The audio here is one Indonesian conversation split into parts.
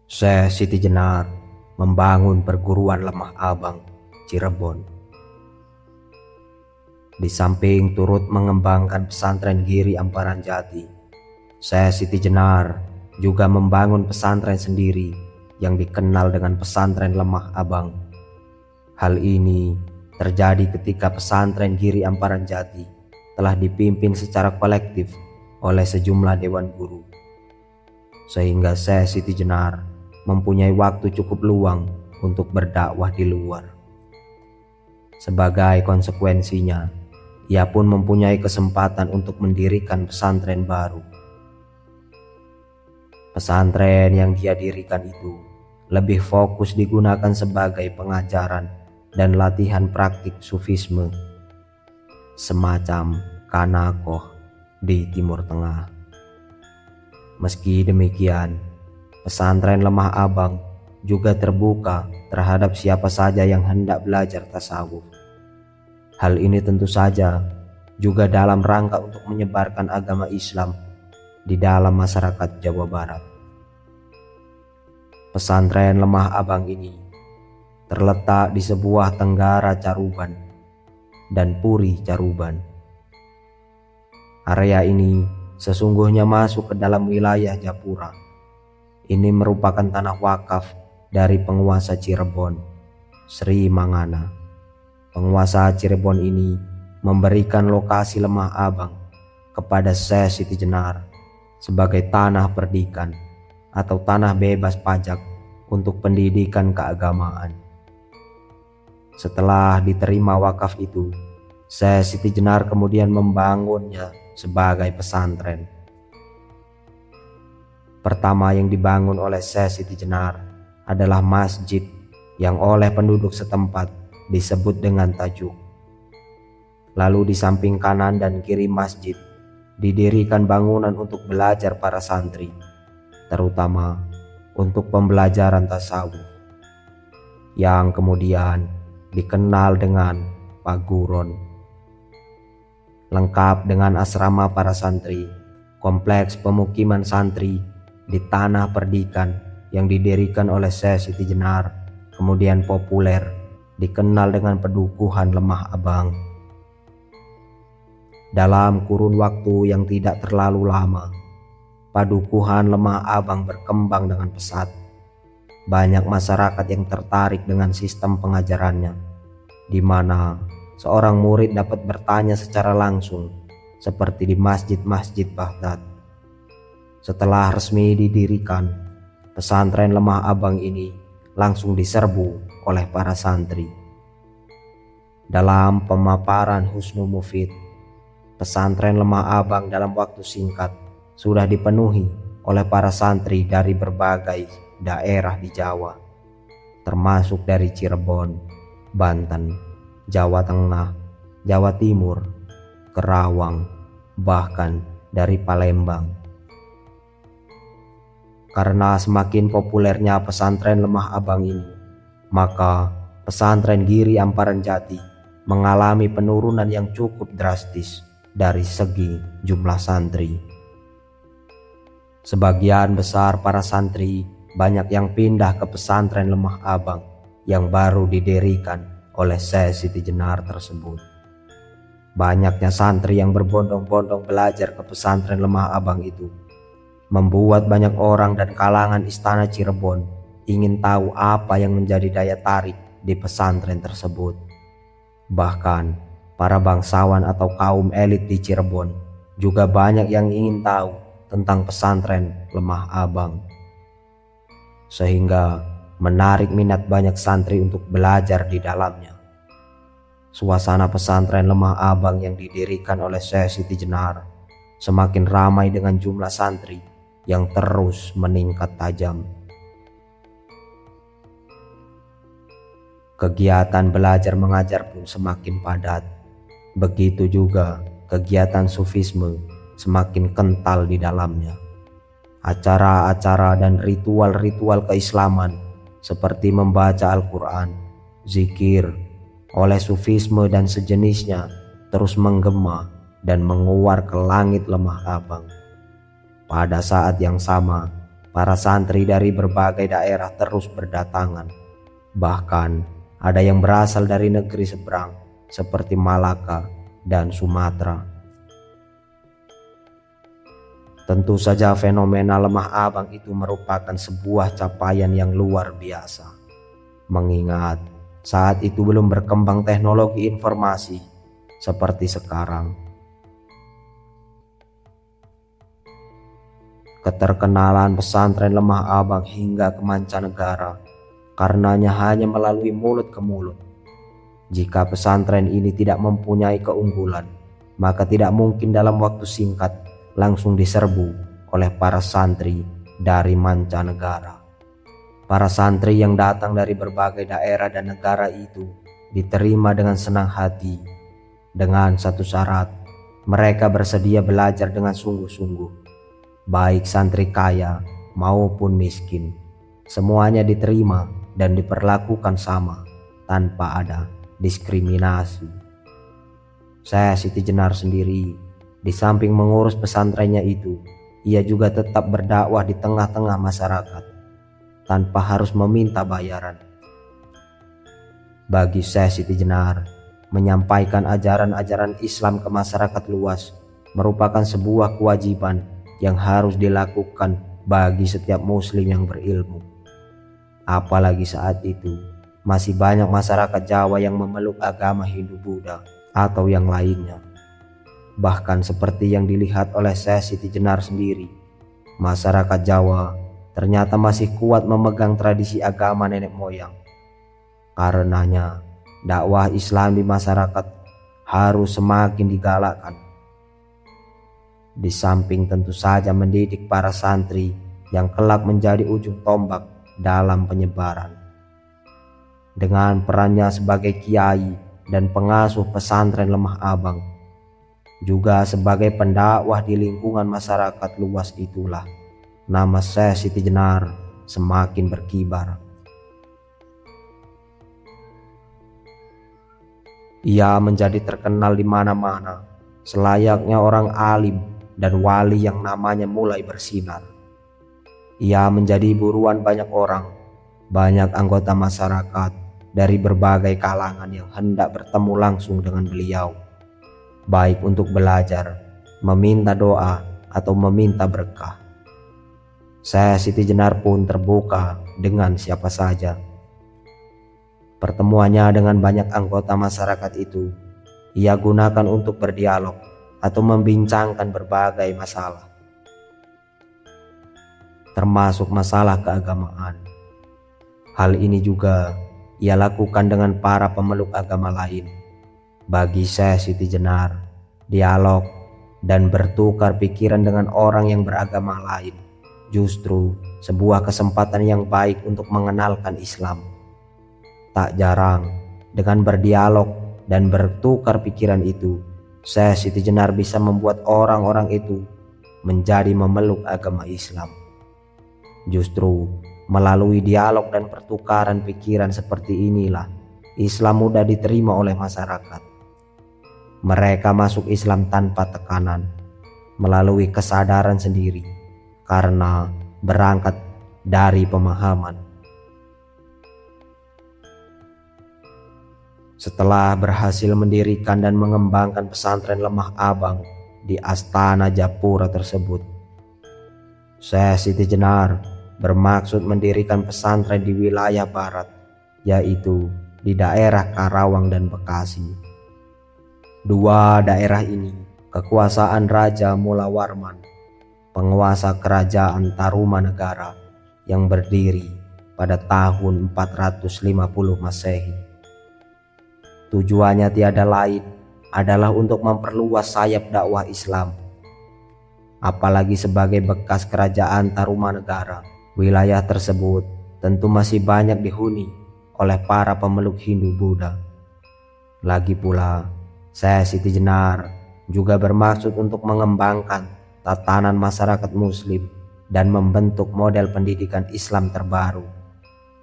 Syekh Siti Jenar membangun perguruan Lemah Abang, Cirebon. Di samping turut mengembangkan pesantren Giri Amparan Jati, Syekh Siti Jenar juga membangun pesantren sendiri yang dikenal dengan pesantren Lemah Abang. Hal ini terjadi ketika pesantren Giri Amparan Jati telah dipimpin secara kolektif oleh sejumlah dewan guru, sehingga Syekh Siti Jenar mempunyai waktu cukup luang untuk berdakwah di luar. Sebagai konsekuensinya, ia pun mempunyai kesempatan untuk mendirikan pesantren baru. Pesantren yang dia dirikan itu lebih fokus digunakan sebagai pengajaran dan latihan praktik sufisme, semacam kanakoh di Timur Tengah. Meski demikian, pesantren Lemah Abang juga terbuka terhadap siapa saja yang hendak belajar tasawuf. Hal ini tentu saja juga dalam rangka untuk menyebarkan agama Islam di dalam masyarakat Jawa Barat. Pesantren Lemah Abang ini terletak di sebuah Tenggara Caruban dan Puri Caruban. Area ini sesungguhnya masuk ke dalam wilayah Japura. Ini merupakan tanah wakaf dari penguasa Cirebon, Sri Mangana. Penguasa Cirebon ini memberikan lokasi Lemah Abang kepada Syekh Siti Jenar sebagai tanah perdikan atau tanah bebas pajak untuk pendidikan keagamaan. Setelah diterima wakaf itu, Syekh Siti Jenar kemudian membangunnya sebagai pesantren. Pertama yang dibangun oleh Syekh Siti Jenar adalah masjid yang oleh penduduk setempat disebut dengan tajuk. Lalu di samping kanan dan kiri masjid didirikan bangunan untuk belajar para santri, terutama untuk pembelajaran tasawuf, yang kemudian dikenal dengan Paguron. Lengkap dengan asrama para santri, kompleks pemukiman santri di tanah perdikan yang didirikan oleh Syekh Siti Jenar kemudian populer dikenal dengan Pedukuhan Lemah Abang. Dalam kurun waktu yang tidak terlalu lama, Padukuhan Lemah Abang berkembang dengan pesat. Banyak masyarakat yang tertarik dengan sistem pengajarannya, di mana seorang murid dapat bertanya secara langsung seperti di masjid-masjid Baghdad. Setelah resmi didirikan, pesantren Lemah Abang ini langsung diserbu oleh para santri. Dalam pemaparan Husnu Mufid, pesantren Lemah Abang dalam waktu singkat sudah dipenuhi oleh para santri dari berbagai daerah di Jawa, termasuk dari Cirebon, Banten, Jawa Tengah, Jawa Timur, Kerawang, bahkan dari Palembang. Karena semakin populernya pesantren Lemah Abang ini, maka pesantren Giri Amparan Jati mengalami penurunan yang cukup drastis dari segi jumlah santri. Sebagian besar para santri banyak yang pindah ke pesantren Lemah Abang yang baru didirikan oleh Syekh Siti Jenar tersebut. Banyaknya santri yang berbondong-bondong belajar ke pesantren Lemah Abang itu membuat banyak orang dan kalangan istana Cirebon ingin tahu apa yang menjadi daya tarik di pesantren tersebut. Bahkan para bangsawan atau kaum elit di Cirebon juga banyak yang ingin tahu tentang pesantren Lemah Abang, sehingga menarik minat banyak santri untuk belajar di dalamnya. Suasana pesantren Lemah Abang yang didirikan oleh Syekh Siti Jenar semakin ramai dengan jumlah santri yang terus meningkat tajam. Kegiatan belajar mengajar pun semakin padat. Begitu juga kegiatan sufisme semakin kental di dalamnya. Acara-acara dan ritual-ritual keislaman seperti membaca Al-Quran, zikir, oleh sufisme dan sejenisnya terus menggema dan menguar ke langit Lemah Abang. Pada saat yang sama, Para santri dari berbagai daerah terus berdatangan. Bahkan ada yang berasal dari negeri seberang seperti Malaka dan Sumatera. Tentu saja fenomena Lemah Abang itu merupakan sebuah capaian yang luar biasa. Mengingat saat itu belum berkembang teknologi informasi seperti sekarang. Keterkenalan pesantren Lemah Abang hingga ke mancanegara karenanya hanya melalui mulut ke mulut. Jika pesantren ini tidak mempunyai keunggulan, maka tidak mungkin dalam waktu singkat langsung diserbu oleh para santri dari mancanegara. Para santri yang datang dari berbagai daerah dan negara itu diterima dengan senang hati, dengan satu syarat: mereka bersedia belajar dengan sungguh-sungguh. Baik santri kaya maupun miskin, semuanya diterima dan diperlakukan sama tanpa ada diskriminasi. Saya Siti Jenar sendiri, di samping mengurus pesantrennya itu, ia juga tetap berdakwah di tengah-tengah masyarakat tanpa harus meminta bayaran. Bagi saya Siti Jenar, menyampaikan ajaran-ajaran Islam ke masyarakat luas merupakan sebuah kewajiban yang harus dilakukan bagi setiap muslim yang berilmu. Apalagi saat itu masih banyak masyarakat Jawa yang memeluk agama Hindu-Buddha atau yang lainnya. Bahkan seperti yang dilihat oleh saya Siti Jenar sendiri, masyarakat Jawa ternyata masih kuat memegang tradisi agama nenek moyang. Karenanya dakwah Islam di masyarakat harus semakin digalakkan. Di samping tentu saja mendidik para santri yang kelak menjadi ujung tombak dalam penyebaran. Dengan perannya sebagai kiai dan pengasuh pesantren Lemah Abang, juga sebagai pendakwah di lingkungan masyarakat luas itulah nama saya Siti Jenar semakin berkibar. Ia menjadi terkenal di mana-mana, selayaknya orang alim dan wali yang namanya mulai bersinar. Ia menjadi buruan banyak orang, banyak anggota masyarakat dari berbagai kalangan yang hendak bertemu langsung dengan beliau, baik untuk belajar, meminta doa, atau meminta berkah. Saya Siti Jenar pun terbuka dengan siapa saja. Pertemuannya dengan banyak anggota masyarakat itu ia gunakan untuk berdialog atau membincangkan berbagai masalah, termasuk masalah keagamaan. Hal ini juga ia lakukan dengan para pemeluk agama lain. Bagi saya Siti Jenar, dialog dan bertukar pikiran dengan orang yang beragama lain justru sebuah kesempatan yang baik untuk mengenalkan Islam. Tak jarang dengan berdialog dan bertukar pikiran itu, saya Siti Jenar bisa membuat orang-orang itu menjadi memeluk agama Islam. Justru melalui dialog dan pertukaran pikiran seperti inilah Islam mudah diterima oleh masyarakat. Mereka masuk Islam tanpa tekanan, melalui kesadaran sendiri, karena berangkat dari pemahaman. Setelah berhasil mendirikan dan mengembangkan pesantren Lemah Abang di Astana Japura tersebut, saya Siti Jenar bermaksud mendirikan pesantren di wilayah barat, yaitu di daerah Karawang dan Bekasi. Dua daerah ini kekuasaan Raja Mulawarman, penguasa kerajaan Tarumanegara yang berdiri pada tahun 450 Masehi. Tujuannya tiada lain adalah untuk memperluas sayap dakwah Islam. Apalagi sebagai bekas kerajaan Tarumanegara, wilayah tersebut tentu masih banyak dihuni oleh para pemeluk Hindu-Buddha. Lagi pula, saya Siti Jenar juga bermaksud untuk mengembangkan tatanan masyarakat Muslim dan membentuk model pendidikan Islam terbaru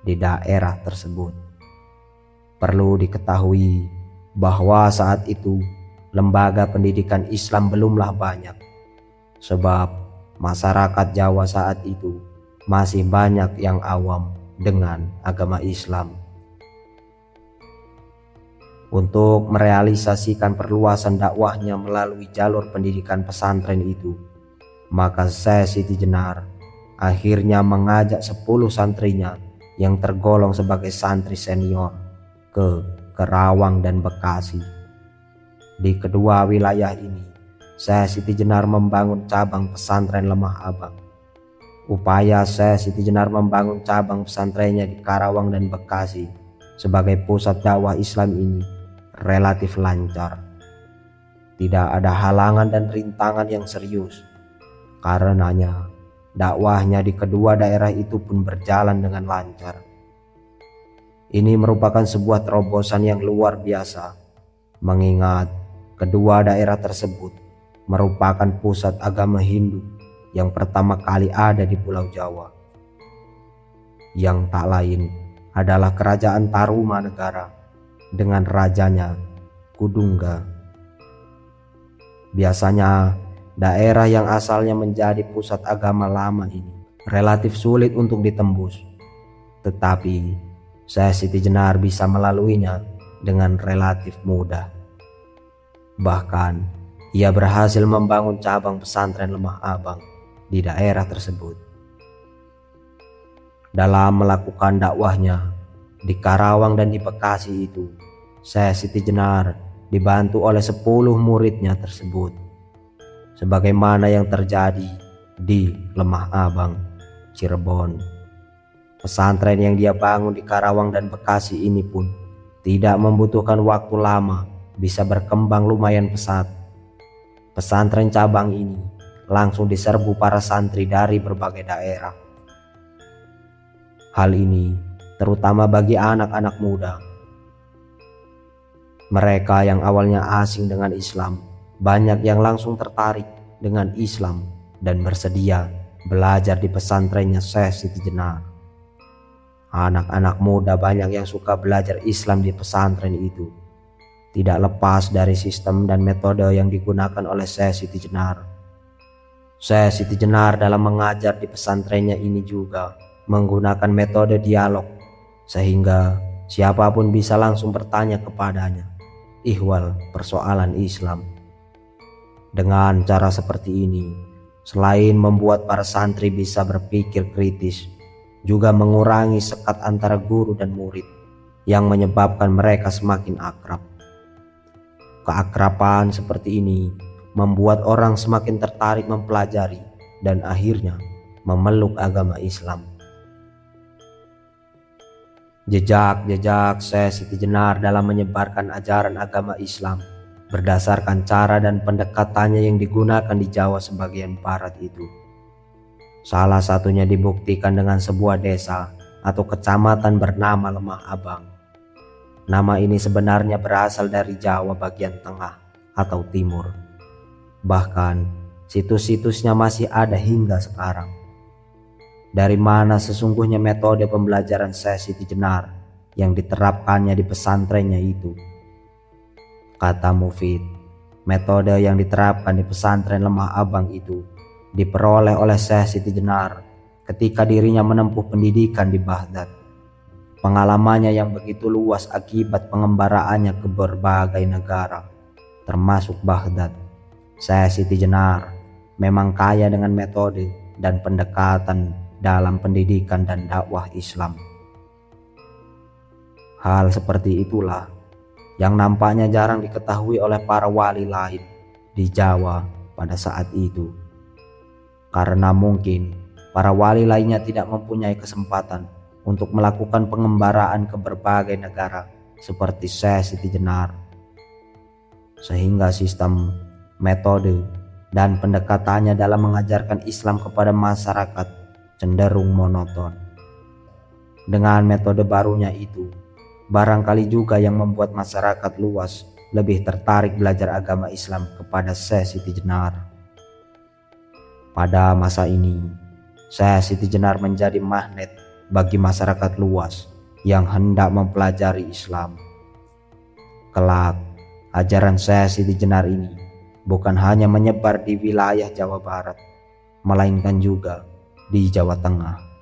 di daerah tersebut. Perlu diketahui bahwa saat itu lembaga pendidikan Islam belumlah banyak, sebab masyarakat Jawa saat itu masih banyak yang awam dengan agama Islam. Untuk merealisasikan perluasan dakwahnya melalui jalur pendidikan pesantren itu, maka Syekh Siti Jenar akhirnya mengajak 10 santrinya yang tergolong sebagai santri senior ke Karawang dan Bekasi. Di kedua wilayah ini, Syekh Siti Jenar membangun cabang pesantren Lemah Abang. Upaya Syekh Siti Jenar membangun cabang pesantrennya di Karawang dan Bekasi sebagai pusat dakwah Islam ini relatif lancar. Tidak ada halangan dan rintangan yang serius. Karenanya, dakwahnya di kedua daerah itu pun berjalan dengan lancar. Ini merupakan sebuah terobosan yang luar biasa, mengingat kedua daerah tersebut merupakan pusat agama Hindu yang pertama kali ada di Pulau Jawa, yang tak lain adalah Kerajaan Tarumanegara dengan rajanya Kudungga. Biasanya daerah yang asalnya menjadi pusat agama lama ini relatif sulit untuk ditembus, tetapi Syekh Siti Jenar bisa melaluinya dengan relatif mudah. Bahkan ia berhasil membangun cabang pesantren Lemah Abang di daerah tersebut. Dalam melakukan dakwahnya di Karawang dan di Bekasi itu, Syekh Siti Jenar dibantu oleh 10 muridnya tersebut, sebagaimana yang terjadi di Lemah Abang, Cirebon. Pesantren yang dia bangun di Karawang dan Bekasi ini pun tidak membutuhkan waktu lama bisa berkembang lumayan pesat. Pesantren cabang ini langsung diserbu para santri dari berbagai daerah. Hal ini terutama bagi anak-anak muda. Mereka yang awalnya asing dengan Islam, banyak yang langsung tertarik dengan Islam dan bersedia belajar di pesantrennya Syekh Siti Jenar. Anak-anak muda banyak yang suka belajar Islam di pesantren itu, tidak lepas dari sistem dan metode yang digunakan oleh Syekh Siti Jenar. Syekh Siti Jenar dalam mengajar di pesantrennya ini juga menggunakan metode dialog, sehingga siapapun bisa langsung bertanya kepadanya ihwal persoalan Islam. Dengan cara seperti ini, selain membuat para santri bisa berpikir kritis, juga mengurangi sekat antara guru dan murid yang menyebabkan mereka semakin akrab. Keakraban seperti ini membuat orang semakin tertarik mempelajari dan akhirnya memeluk agama Islam. Jejak-jejak Syekh Siti Jenar dalam menyebarkan ajaran agama Islam berdasarkan cara dan pendekatannya yang digunakan di Jawa sebagian barat itu. Salah satunya dibuktikan dengan sebuah desa atau kecamatan bernama Lemah Abang. Nama ini sebenarnya berasal dari Jawa bagian tengah atau timur. Bahkan situs-situsnya masih ada hingga sekarang. Dari mana sesungguhnya metode pembelajaran Syekh Siti Jenar yang diterapkannya di pesantrennya itu? Kata Mufid, metode yang diterapkan di pesantren Lemah Abang itu diperoleh oleh Syekh Siti Jenar ketika dirinya menempuh pendidikan di Baghdad. Pengalamannya yang begitu luas akibat pengembaraannya ke berbagai negara, termasuk Baghdad. Syekh Siti Jenar memang kaya dengan metode dan pendekatan dalam pendidikan dan dakwah Islam. Hal seperti itulah yang nampaknya jarang diketahui oleh para wali lain di Jawa pada saat itu. Karena mungkin para wali lainnya tidak mempunyai kesempatan untuk melakukan pengembaraan ke berbagai negara seperti Syekh Siti Jenar. Sehingga sistem, metode, dan pendekatannya dalam mengajarkan Islam kepada masyarakat cenderung monoton. Dengan metode barunya itu, barangkali juga yang membuat masyarakat luas lebih tertarik belajar agama Islam kepada Syekh Siti Jenar. Pada masa ini, Syekh Siti Jenar menjadi magnet bagi masyarakat luas yang hendak mempelajari Islam. Kelak, ajaran Syekh Siti Jenar ini bukan hanya menyebar di wilayah Jawa Barat, melainkan juga di Jawa Tengah.